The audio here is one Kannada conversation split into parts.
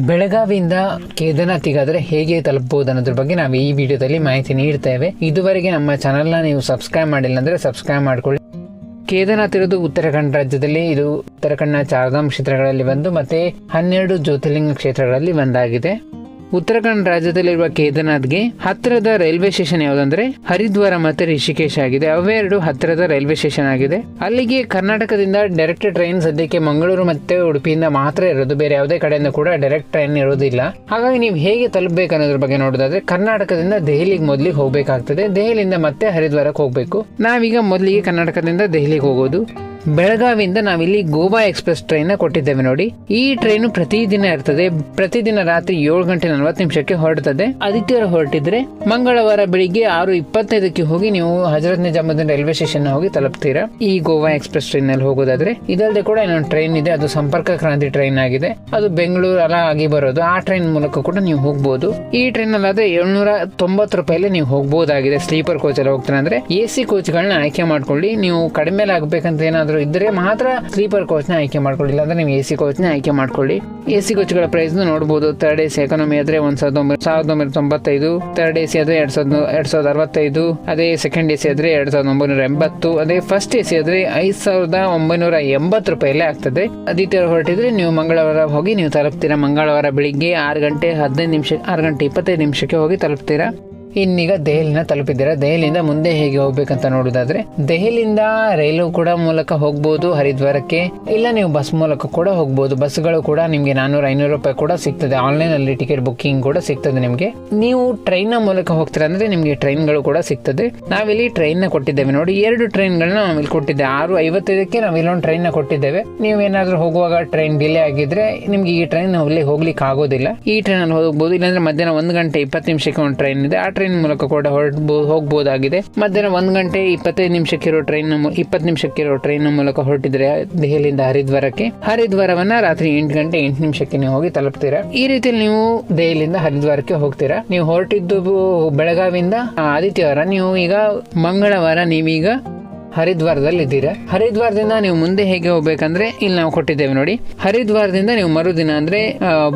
ಬೆಳಗಾವಿಯಿಂದ ಕೇದಾರ್ನಾಥಿಗಾದರೆ ಹೇಗೆ ತಲುಪಬಹುದು ಅನ್ನೋದ್ರ ಬಗ್ಗೆ ನಾವು ಈ ವಿಡಿಯೋದಲ್ಲಿ ಮಾಹಿತಿ ನೀಡ್ತೇವೆ. ಇದುವರೆಗೆ ನಮ್ಮ ಚಾನಲ್ನ ನೀವು ಸಬ್ಸ್ಕ್ರೈಬ್ ಮಾಡಿಲ್ಲ ಅಂದರೆ ಸಬ್ಸ್ಕ್ರೈಬ್ ಮಾಡ್ಕೊಳ್ಳಿ. ಕೇದಾರ್ನಾಥ್ ಇರೋದು ಉತ್ತರಾಖಂಡ್ ರಾಜ್ಯದಲ್ಲಿ. ಇದು ಉತ್ತರಾಖಂಡ್ನ ಚಾರ್ಧಾಮ್ ಕ್ಷೇತ್ರಗಳಲ್ಲಿ ಒಂದು ಮತ್ತೆ 12 ಜ್ಯೋತಿರ್ಲಿಂಗ ಕ್ಷೇತ್ರಗಳಲ್ಲಿ ಒಂದಾಗಿದೆ. ಉತ್ತರಾಖಂಡ್ ರಾಜ್ಯದಲ್ಲಿರುವ ಕೇದಾರ್ನಾಥ್ಗೆ ಹತ್ತಿರದ ರೈಲ್ವೆ ಸ್ಟೇಷನ್ ಯಾವುದಂದ್ರೆ ಹರಿದ್ವಾರ ಮತ್ತೆ ರಿಷಿಕೇಶ್ ಆಗಿದೆ. ಅವೆರಡು ಹತ್ತಿರದ ರೈಲ್ವೆ ಸ್ಟೇಷನ್ ಆಗಿದೆ. ಅಲ್ಲಿಗೆ ಕರ್ನಾಟಕದಿಂದ ಡೈರೆಕ್ಟ್ ಟ್ರೈನ್ ಸದ್ಯಕ್ಕೆ ಮಂಗಳೂರು ಮತ್ತೆ ಉಡುಪಿಯಿಂದ ಮಾತ್ರ ಇರೋದು, ಬೇರೆ ಯಾವುದೇ ಕಡೆಯಿಂದ ಕೂಡ ಡೈರೆಕ್ಟ್ ಟ್ರೈನ್ ಇರೋದಿಲ್ಲ. ಹಾಗಾಗಿ ನೀವು ಹೇಗೆ ತಲುಪಬೇಕು ಅನ್ನೋದ್ರ ಬಗ್ಗೆ ನೋಡೋದಾದ್ರೆ ಕರ್ನಾಟಕದಿಂದ ದೆಹಲಿಗೆ ಮೊದಲಿಗೆ ಹೋಗಬೇಕಾಗ್ತದೆ. ದೆಹಲಿಯಿಂದ ಮತ್ತೆ ಹರಿದ್ವಾರಕ್ಕೆ ಹೋಗಬೇಕು. ನಾವೀಗ ಮೊದಲಿಗೆ ಕರ್ನಾಟಕದಿಂದ ದೆಹಲಿಗೆ ಹೋಗೋದು. ಬೆಳಗಾವಿಯಿಂದ ನಾವಿಲ್ಲಿ ಗೋವಾ ಎಕ್ಸ್ಪ್ರೆಸ್ ಟ್ರೈನ್ ಕೊಟ್ಟಿದ್ದೇವೆ ನೋಡಿ. ಈ ಟ್ರೈನು ಪ್ರತಿದಿನ ಇರ್ತದೆ. ಪ್ರತಿದಿನ ರಾತ್ರಿ 7 ಗಂಟೆ 40 ನಿಮಿಷಕ್ಕೆ ಹೊರಡ್ತದೆ. ಆದಿತ್ಯವಾರ ಹೊರಟಿದ್ರೆ ಮಂಗಳವಾರ ಬೆಳಿಗ್ಗೆ 6:25 ಹೋಗಿ ನೀವು ಹಜರತ್ ನಿಜಾಮುದ್ದೀನ್ ರೈಲ್ವೆ ಸ್ಟೇಷನ್ ಹೋಗಿ ತಲುಪ್ತೀರಾ. ಈ ಗೋವಾ ಎಕ್ಸ್ಪ್ರೆಸ್ ಟ್ರೈನ್ ಅಲ್ಲಿ ಹೋಗೋದಾದ್ರೆ ಇದಲ್ಲದೆ ಕೂಡ ಇನ್ನೊಂದು ಟ್ರೈನ್ ಇದೆ, ಅದು ಸಂಪರ್ಕ ಕ್ರಾಂತಿ ಟ್ರೈನ್ ಆಗಿದೆ. ಅದು ಬೆಂಗಳೂರು ಅಲ್ಲ ಆಗಿ ಬರೋದು. ಆ ಟ್ರೈನ್ ಮೂಲಕ ಕೂಡ ನೀವು ಹೋಗ್ಬೋದು. ಈ ಟ್ರೈನ್ ಅಲ್ಲಾದ್ರೆ 790 ರೂಪಾಯಿಲಿ ನೀವು ಹೋಗ್ಬೋದಾಗಿದೆ. ಸ್ಲೀಪರ್ ಕೋಚ್ ಅಲ್ಲಿ ಹೋಗ್ತಾರೆ ಅಂದ್ರೆ AC ಕೋಚ್ಗಳನ್ನ ಆಯ್ಕೆ ಮಾಡ್ಕೊಳ್ಳಿ. ನೀವು ಕಡಿಮೆ ಆಗ್ಬೇಕಂತ ಏನಾದ್ರು ಇದ್ರೆ ಮಾತ್ರ ಸ್ಲೀಪರ್ ಕೋಚ್ ನ ಆಯ್ಕೆ ಮಾಡ್ಕೊಳ್ಳಿ, ಅಂದ್ರೆ ನೀವು AC ಕೋಚ್ ನ ಆಯ್ಕೆ ಮಾಡ್ಕೊಳ್ಳಿ. AC ಕೋಚ್ಗಳ ಪ್ರೈಸ್ ನೋಡಬಹುದು. ಥರ್ಡ್ AC ಎಕಾನಮಿ ಆದ್ರೆ 1995, ಥರ್ಡ್ AC ಆದ್ರೆ 2065, ಅದೇ ಸೆಕೆಂಡ್ AC ಆದ್ರೆ 2980, ಅದೇ ಫಸ್ಟ್ AC ಆದ್ರೆ 5980 ರೂಪಾಯಿಲೇ ಆಗ್ತದೆ. ಆದಿತ್ಯವಾರ ಹೊರಟಿದ್ರೆ ನೀವು ಮಂಗಳವಾರ ಹೋಗಿ ನೀವು ತಲುಪ್ತೀರಾ. ಮಂಗಳವಾರ ಬೆಳಿಗ್ಗೆ 6 ಗಂಟೆ 25 ನಿಮಿಷಕ್ಕೆ ಹೋಗಿ ತಲುಪ್ತೀರಾ. ಇನ್ನೀಗ ದೆಹಲಿನ ತಲುಪಿದ್ದೀರಾ. ದೆಹಲಿಯಿಂದ ಮುಂದೆ ಹೇಗೆ ಹೋಗ್ಬೇಕಂತ ನೋಡೋದಾದ್ರೆ ದೆಹಲಿಯಿಂದ ರೈಲು ಕೂಡ ಮೂಲಕ ಹೋಗ್ಬೋದು ಹರಿದ್ವಾರಕ್ಕೆ, ಇಲ್ಲ ನೀವು ಬಸ್ ಮೂಲಕ ಕೂಡ ಹೋಗ್ಬೋದು. ಬಸ್ಗಳು ಕೂಡ ನಿಮ್ಗೆ 400-500 ರೂಪಾಯಿ ಕೂಡ ಸಿಗ್ತದೆ. ಆನ್ಲೈನ್ ಅಲ್ಲಿ ಟಿಕೆಟ್ ಬುಕ್ಕಿಂಗ್ ಕೂಡ ಸಿಗ್ತದೆ ನಿಮ್ಗೆ. ನೀವು ಟ್ರೈನ್ ನ ಮೂಲಕ ಹೋಗ್ತೀರಾ ಅಂದ್ರೆ ನಿಮ್ಗೆ ಟ್ರೈನ್ಗಳು ಕೂಡ ಸಿಗ್ತದೆ. ನಾವಿಲ್ಲಿ ಟ್ರೈನ್ ನ ಕೊಟ್ಟಿದ್ದೇವೆ ನೋಡಿ. 2 ಟ್ರೈನ್ಗಳನ್ನ ನಾವಿಲ್ಲಿ ಕೊಟ್ಟಿದ್ದೇವೆ. 6:55ಕ್ಕೆ ನಾವು ಇಲ್ಲೊಂದು ಟ್ರೈನ್ ನ ಕೊಟ್ಟಿದ್ದೇವೆ. ನೀವೇನಾದ್ರೂ ಹೋಗುವಾಗ ಟ್ರೈನ್ ಡಿಲೇ ಆಗಿದ್ರೆ ನಿಮ್ಗೆ ಈ ಟ್ರೈನ್ ಹೋಗ್ಲಿಕ್ಕೆ ಆಗೋದಿಲ್ಲ. ಈ ಟ್ರೈನ್ ಅಲ್ಲಿ ಹೋಗ್ಬೋದು. ಇಲ್ಲಾಂದ್ರೆ ಮಧ್ಯಾಹ್ನ 1 ಗಂಟೆ 20 ನಿಮಿಷಕ್ಕೆ ಒಂದು ಟ್ರೈನ್ ಇದೆ. ಆ ಟ್ರೈನ್ ಮೂಲಕ ಕೂಡ ಹೋಗಬಹುದಾಗಿದೆ. ಮಧ್ಯಾಹ್ನ 1 ಗಂಟೆ 25 ನಿಮಿಷಕ್ಕಿರೋ ಟ್ರೈನ್ 20 ನಿಮಿಷಕ್ಕಿರೋ ಟ್ರೈನ್ ಮೂಲಕ ಹೊರಟಿದ್ರೆ ದೆಹಲಿಯಿಂದ ಹರಿದ್ವಾರವನ್ನ ರಾತ್ರಿ 8 ಗಂಟೆ 8 ನಿಮಿಷಕ್ಕೆ ನೀವು ಹೋಗಿ ತಲುಪ್ತೀರಾ. ಈ ರೀತಿಯಲ್ಲಿ ನೀವು ದೆಹಲಿಯಿಂದ ಹರಿದ್ವಾರಕ್ಕೆ ಹೋಗ್ತೀರಾ. ನೀವು ಹೊರಟಿದ್ದು ಬೆಳಗಾವಿಯಿಂದ ಆದಿತ್ಯವಾರ, ನೀವು ಈಗ ಮಂಗಳವಾರ ನೀವೀಗ ಹರಿದ್ವಾರದಲ್ಲಿ ಇದ್ದೀರಾ. ಹರಿದ್ವಾರದಿಂದ ನೀವು ಮುಂದೆ ಹೇಗೆ ಹೋಗ್ಬೇಕಂದ್ರೆ ಇಲ್ಲಿ ನಾವು ಕೊಟ್ಟಿದ್ದೇವೆ ನೋಡಿ. ಹರಿದ್ವಾರದಿಂದ ನೀವು ಮರುದಿನ ಅಂದ್ರೆ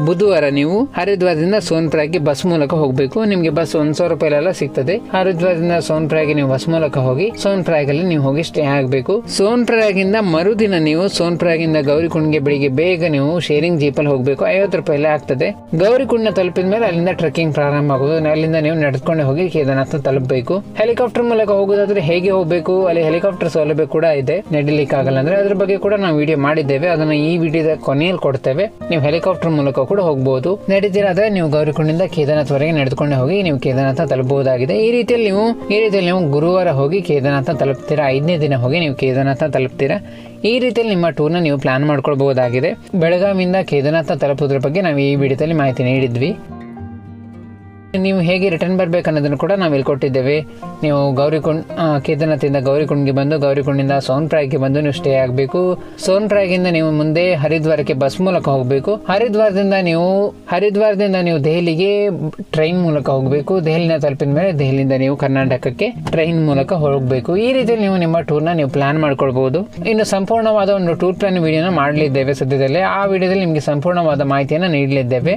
ಬುಧವಾರ ನೀವು ಹರಿದ್ವಾರದಿಂದ ಸೋನ್ಪ್ರಯಾಗ್ಗೆ ಬಸ್ ಮೂಲಕ ಹೋಗ್ಬೇಕು. ನಿಮ್ಗೆ ಬಸ್ 100 ರೂಪಾಯಿಲೆಲ್ಲ ಸಿಗ್ತದೆ. ಹರಿದ್ವಾರದಿಂದ ಸೋನ್ಪ್ರಯಾಗ್ಗೆ ನೀವು ಬಸ್ ಮೂಲಕ ಹೋಗಿ ಸೋನ್ಪ್ರಯಾಗಲ್ಲಿ ನೀವು ಹೋಗಿ ಸ್ಟೇ ಆಗಬೇಕು. ಸೋನ್ಪ್ರಯಾಗಿಂದ ಮರುದಿನ ನೀವು ಸೋನ್ಪ್ರಯಾಗಿಂದ ಗೌರಿಕುಂಡ್ಗೆ ಬೆಳಿಗ್ಗೆ ಬೇಗ ನೀವು ಶೇರಿಂಗ್ ಜೀಪಲ್ಲಿ ಹೋಗ್ಬೇಕು. 50 ರೂಪಾಯಿಲೆ ಆಗ್ತದೆ. ಗೌರಿಕುಂಡ್ನ ತಲುಪಿದ ಮೇಲೆ ಅಲ್ಲಿಂದ ಟ್ರೆಕ್ಕಿಂಗ್ ಪ್ರಾರಂಭ ಆಗೋದು. ಅಲ್ಲಿಂದ ನೀವು ನಡೆದುಕೊಂಡು ಹೋಗಿ ಕೇದಾರ್ನಾಥ್ ತಲುಪಬೇಕು. ಹೆಲಿಕಾಪ್ಟರ್ ಮೂಲಕ ಹೋಗೋದಾದ್ರೆ ಹೇಗೆ ಹೋಗ್ಬೇಕು, ಅಲ್ಲಿ ಹೆಲಿಕಾಪ್ಟರ್ ಸೌಲಭ್ಯ ಕೂಡ ಇದೆ. ನಡಿಲಿಕ್ಕೆ ಆಗಲ್ಲ ಅಂದ್ರೆ ಅದ್ರ ಬಗ್ಗೆ ಕೂಡ ನಾವು ವಿಡಿಯೋ ಮಾಡಿದ್ದೇವೆ. ಅದನ್ನ ಈ ವಿಡಿಯೋದ ಕೊನೆಯಲ್ಲಿ ಕೊಡ್ತೇವೆ. ನೀವು ಹೆಲಿಕಾಪ್ಟರ್ ಮೂಲಕ ಕೂಡ ಹೋಗಬಹುದು. ನಡೀತಿರಾದ್ರೆ ನೀವು ಗೌರಿಕುಂಡಿಂದ ಕೇದಾರ್ನಾಥ್ ವರೆಗೆ ನಡೆದುಕೊಂಡು ಹೋಗಿ ನೀವು ಕೇದಾರ್ನಾಥ ತಲುಪಬಹುದಾಗಿದೆ. ಈ ರೀತಿಯಲ್ಲಿ ನೀವು ಗುರುವಾರ ಹೋಗಿ ಕೇದಾರ್ನಾಥ ತಲುಪ್ತೀರಾ. 5ನೇ ದಿನ ಹೋಗಿ ನೀವು ಕೇದಾರ್ನಾಥ ತಲುಪ್ತೀರಾ. ಈ ರೀತಿಯಲ್ಲಿ ನಿಮ್ಮ ಟೂರ್ನ ನೀವು ಪ್ಲಾನ್ ಮಾಡ್ಕೊಳ್ಬಹುದಾಗಿದೆ. ಬೆಳಗಾವಿಯಿಂದ ಕೇದಾರ್ನಾಥ ತಲುಪೋದ್ರ ಬಗ್ಗೆ ನಾವು ಈ ವಿಡಿಯೋದಲ್ಲಿ ಮಾಹಿತಿ ನೀಡಿದ್ವಿ. ನೀವು ಹೇಗೆ ರಿಟರ್ನ್ ಬರ್ಬೇಕು ಅನ್ನೋದನ್ನು ಕೂಡ ನಾವು ಇಲ್ಲಿ ಕೊಟ್ಟಿದ್ದೇವೆ. ನೀವು ಕೇದಾರ್ನಾಥಿಂದ ಗೌರಿಕುಂಡ್ಗೆ ಬಂದು ಗೌರಿಕುಂಡಿಂದ ಸೋನ್ಪ್ರಯಾಗ್ಗೆ ಬಂದು ನೀವು ಸ್ಟೇ ಆಗಬೇಕು. ಸೋನ್ಪ್ರಯಾಗಿಂದ ನೀವು ಮುಂದೆ ಹರಿದ್ವಾರಕ್ಕೆ ಬಸ್ ಮೂಲಕ ಹೋಗಬೇಕು. ಹರಿದ್ವಾರದಿಂದ ನೀವು ದೆಹಲಿಗೆ ಟ್ರೈನ್ ಮೂಲಕ ಹೋಗಬೇಕು. ದೆಹಲಿನ ತಲುಪಿದ ಮೇಲೆ ದೆಹಲಿಯಿಂದ ನೀವು ಕರ್ನಾಟಕಕ್ಕೆ ಟ್ರೈನ್ ಮೂಲಕ ಹೋಗಬೇಕು. ಈ ರೀತಿಯಲ್ಲಿ ನೀವು ನಿಮ್ಮ ಟೂರ್ನ ನೀವು ಪ್ಲಾನ್ ಮಾಡ್ಕೊಳ್ಬಹುದು. ಇನ್ನು ಸಂಪೂರ್ಣವಾದ ಒಂದು ಟೂರ್ ಪ್ಲಾನ್ ವಿಡಿಯೋನ ಮಾಡಲಿದ್ದೇವೆ ಸದ್ಯದಲ್ಲೇ. ಆ ವಿಡಿಯೋದಲ್ಲಿ ನಿಮಗೆ ಸಂಪೂರ್ಣವಾದ ಮಾಹಿತಿಯನ್ನು ನೀಡಲಿದ್ದೇವೆ.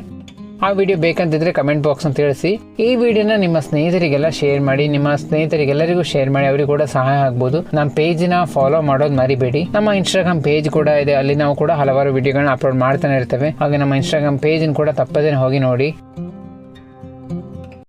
ಆ ವಿಡಿಯೋ ಬೇಕಂತಿದ್ರೆ ಕಮೆಂಟ್ ಬಾಕ್ಸ್ ಅಂತ ತಿಳಿಸಿ. ಈ ವಿಡಿಯೋನ ನಿಮ್ಮ ಸ್ನೇಹಿತರಿಗೆಲ್ಲ ಶೇರ್ ಮಾಡಿ. ನಿಮ್ಮ ಸ್ನೇಹಿತರಿಗೆಲ್ಲರಿಗೂ ಶೇರ್ ಮಾಡಿ, ಅವರಿಗೂ ಕೂಡ ಸಹಾಯ ಆಗ್ಬೋದು. ನಮ್ಮ ಪೇಜ್ನ ಫಾಲೋ ಮಾಡೋದು ಮರಿಬೇಡಿ. ನಮ್ಮ ಇನ್ಸ್ಟಾಗ್ರಾಮ್ ಪೇಜ್ ಕೂಡ ಇದೆ. ಅಲ್ಲಿ ನಾವು ಕೂಡ ಹಲವಾರು ವಿಡಿಯೋಗಳನ್ನ ಅಪ್ಲೋಡ್ ಮಾಡ್ತಾನೆ ಇರ್ತೇವೆ. ಹಾಗೆ ನಮ್ಮ ಇನ್ಸ್ಟಾಗ್ರಾಮ್ ಪೇಜ್ ಕೂಡ ತಪ್ಪದೇನೆ ಹೋಗಿ ನೋಡಿ.